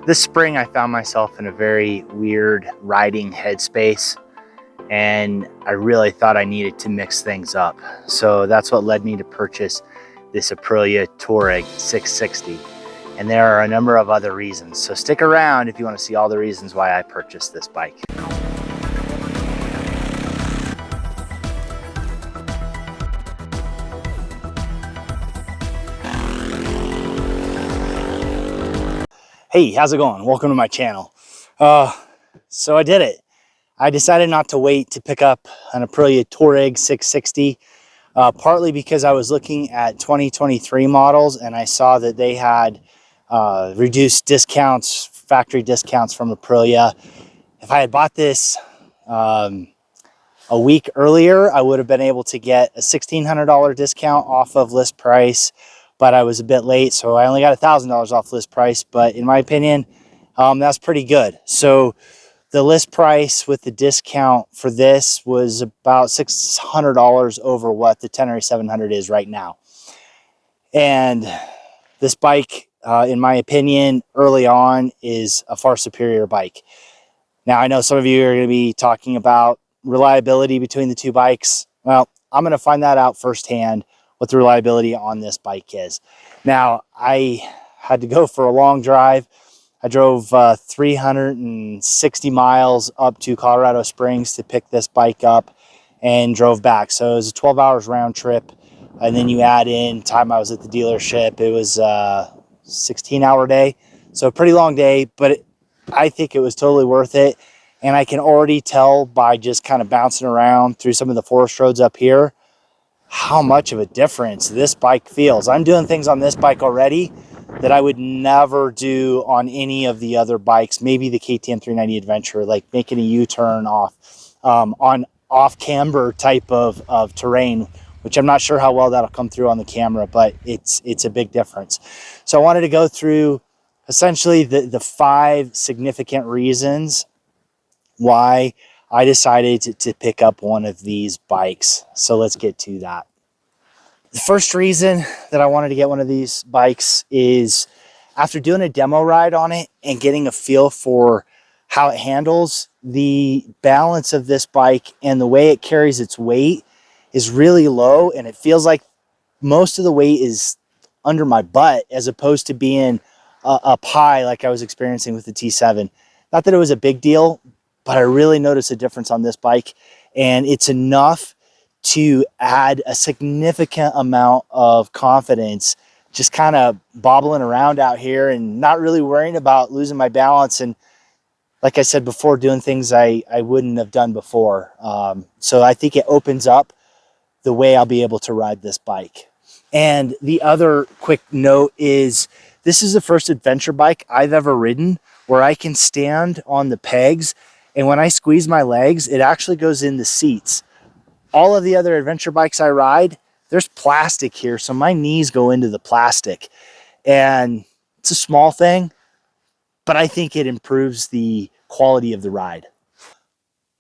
This spring I found myself in a very weird riding headspace, and I really thought I needed to mix things up. So that's what led me to purchase this Aprilia Tuareg 660. And there are a number of other reasons. So stick around if you want to see all the reasons why I purchased this bike. Hey, how's it going? Welcome to my channel. So I did it. I decided not to wait to pick up an Aprilia Tuareg 660, partly because I was looking at 2023 models and I saw that they had reduced discounts, factory discounts from Aprilia. If I had bought this a week earlier, I would have been able to get a $1,600 discount off of list price, but I was a bit late, so I only got $1,000 off list price. But in my opinion, that's pretty good. So the list price with the discount for this was about $600 over what the Tenere 700 is right now. And this bike, in my opinion, early on is a far superior bike. Now, I know some of you are going to be talking about reliability between the two bikes. Well, I'm going to find that out firsthand, what the reliability on this bike is. Now, I had to go for a long drive. I drove 360 miles up to Colorado Springs to pick this bike up and drove back. So it was a 12 hours round trip. And then you add in time I was at the dealership, it was a 16-hour day. So a pretty long day, but I think it was totally worth it. And I can already tell by just kind of bouncing around through some of the forest roads up here how much of a difference this bike feels. I'm doing things on this bike already that I would never do on any of the other bikes, maybe the KTM 390 Adventure, like making a U-turn off on off-camber type of terrain, which I'm not sure how well that'll come through on the camera, but it's a big difference. So I wanted to go through essentially the 5 significant reasons why I decided to pick up one of these bikes. So let's get to that. The first reason that I wanted to get one of these bikes is after doing a demo ride on it and getting a feel for how it handles, the balance of this bike and the way it carries its weight is really low, and it feels like most of the weight is under my butt as opposed to being up high like I was experiencing with the T7. Not that it was a big deal, but I really noticed a difference on this bike, and it's enough to add a significant amount of confidence just kind of bobbling around out here and not really worrying about losing my balance. And like I said before, doing things I wouldn't have done before. So I think it opens up the way I'll be able to ride this bike. And the other quick note is this is the first adventure bike I've ever ridden where I can stand on the pegs, and when I squeeze my legs, it actually goes in the seats. All of the other adventure bikes I ride, there's plastic here, so my knees go into the plastic. And it's a small thing, but I think it improves the quality of the ride.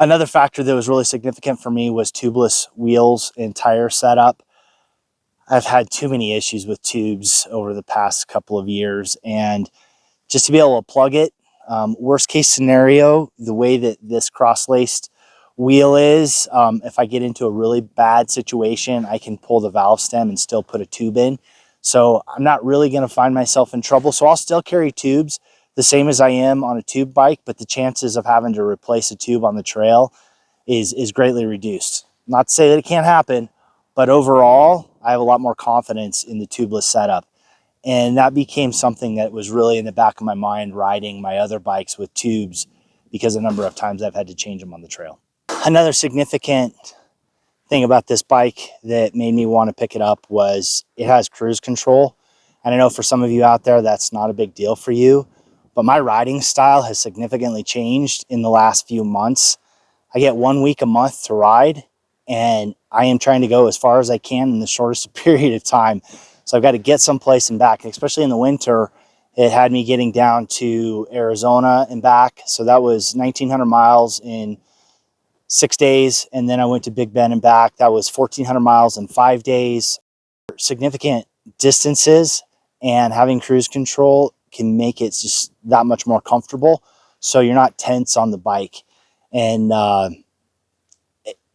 Another factor that was really significant for me was Tubless wheels and tire setup. I've had too many issues with tubes over the past couple of years, and just to be able to plug it, worst case scenario, the way that this cross-laced wheel is, if I get into a really bad situation, I can pull the valve stem and still put a tube in. So I'm not really going to find myself in trouble. So I'll still carry tubes the same as I am on a tube bike, but the chances of having to replace a tube on the trail is greatly reduced. Not to say that it can't happen, but overall, I have a lot more confidence in the tubeless setup. And that became something that was really in the back of my mind riding my other bikes with tubes, because a number of times I've had to change them on the trail. Another significant thing about this bike that made me want to pick it up was it has cruise control. And I know for some of you out there, that's not a big deal for you, but my riding style has significantly changed in the last few months. I get 1 week a month to ride, and I am trying to go as far as I can in the shortest period of time. So I've got to get someplace and back, and especially in the winter. It had me getting down to Arizona and back. So that was 1,900 miles in 6 days. And then I went to Big Bend and back. That was 1,400 miles in 5 days. Significant distances, and having cruise control can make it just that much more comfortable, so you're not tense on the bike. And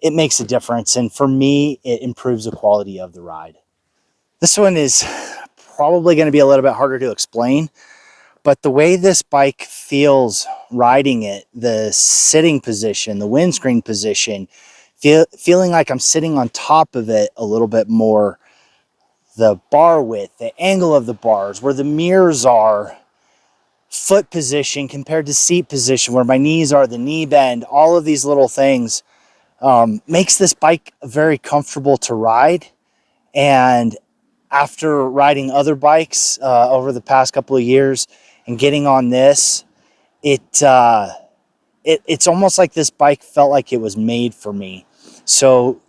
it makes a difference. And for me, it improves the quality of the ride. This one is probably going to be a little bit harder to explain, but the way this bike feels riding it, the sitting position, the windscreen position, feeling like I'm sitting on top of it a little bit more, the bar width, the angle of the bars, where the mirrors are, foot position compared to seat position, where my knees are, the knee bend, all of these little things makes this bike very comfortable to ride. And after riding other bikes over the past couple of years and getting on this, it's almost like this bike felt like it was made for me. So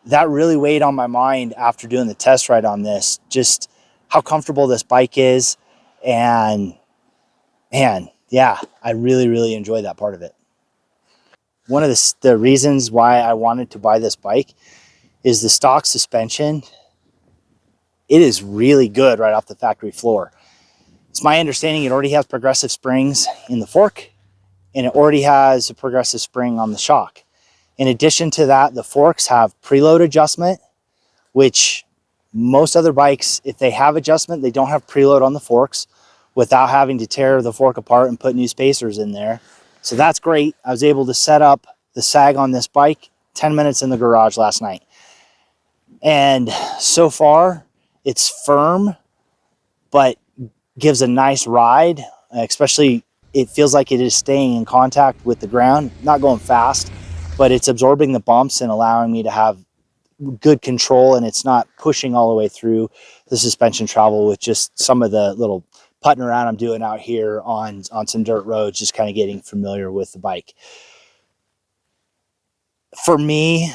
that really weighed on my mind after doing the test ride on this, just how comfortable this bike is. And man, yeah, I really, really enjoy that part of it. One of the reasons why I wanted to buy this bike is the stock suspension. It is really good right off the factory floor. It's my understanding it already has progressive springs in the fork, and it already has a progressive spring on the shock. In addition to that, the forks have preload adjustment, which most other bikes, if they have adjustment, they don't have preload on the forks without having to tear the fork apart and put new spacers in there. So that's great. I was able to set up the sag on this bike 10 minutes in the garage last night. And so far, it's firm, but gives a nice ride, especially it feels like it is staying in contact with the ground, not going fast, but it's absorbing the bumps and allowing me to have good control, and it's not pushing all the way through the suspension travel with just some of the little putting around I'm doing out here on some dirt roads, just kind of getting familiar with the bike. For me,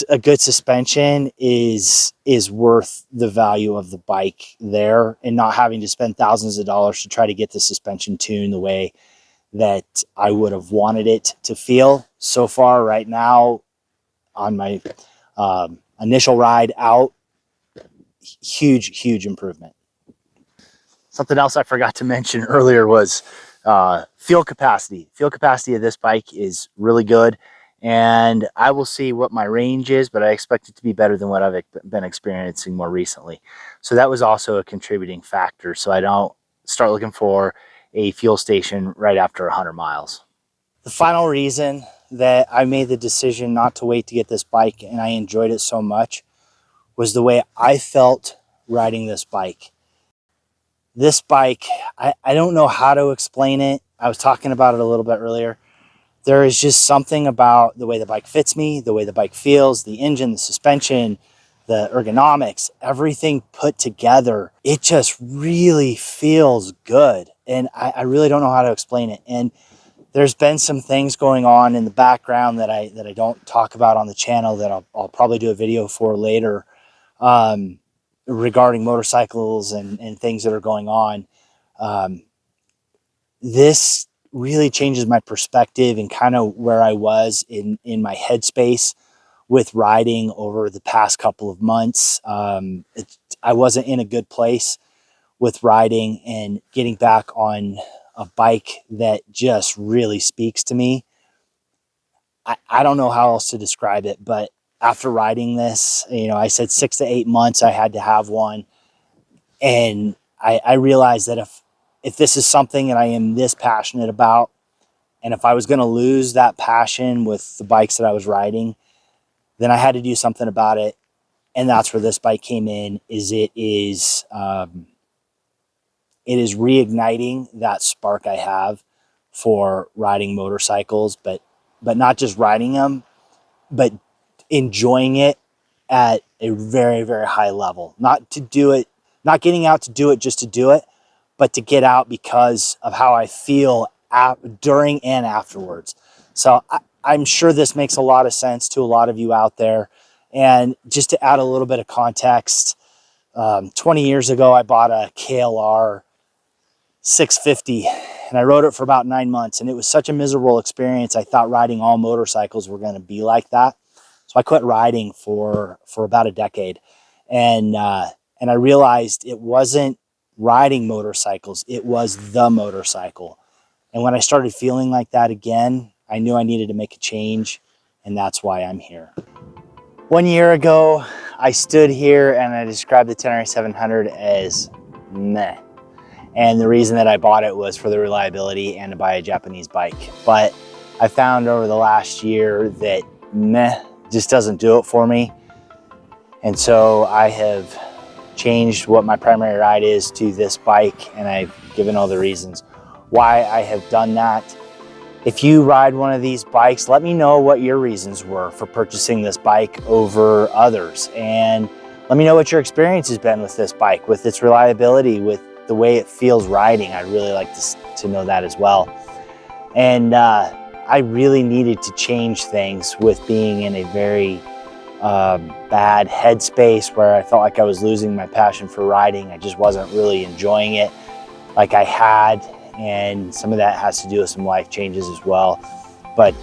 a good suspension is worth the value of the bike there, and not having to spend thousands of dollars to try to get the suspension tuned the way that I would have wanted it to feel. So far right now on my initial ride out, huge improvement. Something else I forgot to mention earlier was fuel capacity. Fuel capacity of this bike is really good, and I will see what my range is, but I expect it to be better than what I've been experiencing more recently. So that was also a contributing factor, so I don't start looking for a fuel station right after 100 miles. The final reason that I made the decision not to wait to get this bike, and I enjoyed it so much, was the way I felt riding this bike. This bike, I don't know how to explain it. I was talking about it a little bit earlier. There is just something about the way the bike fits me, the way the bike feels, the engine, the suspension, the ergonomics, everything put together. It just really feels good. And I really don't know how to explain it. And there's been some things going on in the background that I don't talk about on the channel that I'll probably do a video for later. Regarding motorcycles and things that are going on. This really changes my perspective and kind of where I was in my headspace with riding over the past couple of months. I wasn't in a good place with riding, and getting back on a bike that just really speaks to me. I don't know how else to describe it, but after riding this, I said 6 to 8 months I had to have one. And I realized that if this is something that I am this passionate about, and if I was going to lose that passion with the bikes that I was riding, then I had to do something about it. And that's where this bike came in. It is reigniting that spark I have for riding motorcycles, but not just riding them, but enjoying it at a very high level. Not getting out to do it just to do it, but to get out because of how I feel during and afterwards. So I'm sure this makes a lot of sense to a lot of you out there. And just to add a little bit of context, 20 years ago, I bought a KLR 650 and I rode it for about 9 months, and it was such a miserable experience. I thought riding all motorcycles were going to be like that. So I quit riding for about a decade. And I realized it wasn't riding motorcycles. It was the motorcycle. And when I started feeling like that again, I knew I needed to make a change, and that's why I'm here. 1 year ago, I stood here and I described the Tenere 700 as meh. And the reason that I bought it was for the reliability and to buy a Japanese bike. But I found over the last year that meh just doesn't do it for me. And so I have changed what my primary ride is to this bike, and I've given all the reasons why I have done that. If you ride one of these bikes, let me know what your reasons were for purchasing this bike over others. And let me know what your experience has been with this bike, with its reliability, with the way it feels riding. I'd really like to know that as well. And I really needed to change things with being in a very bad headspace where I felt like I was losing my passion for riding. I just wasn't really enjoying it like I had, and some of that has to do with some life changes as well. But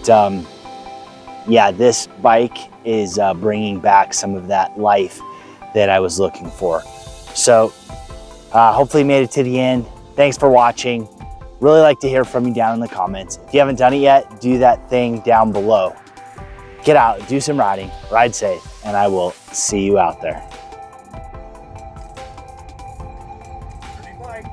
yeah, this bike is bringing back some of that life that I was looking for. So hopefully you made it to the end. Thanks for watching. Really like to hear from you down in the comments. If you haven't done it yet, do that thing down below. Get out, do some riding, ride safe, and I will see you out there. Pretty bike.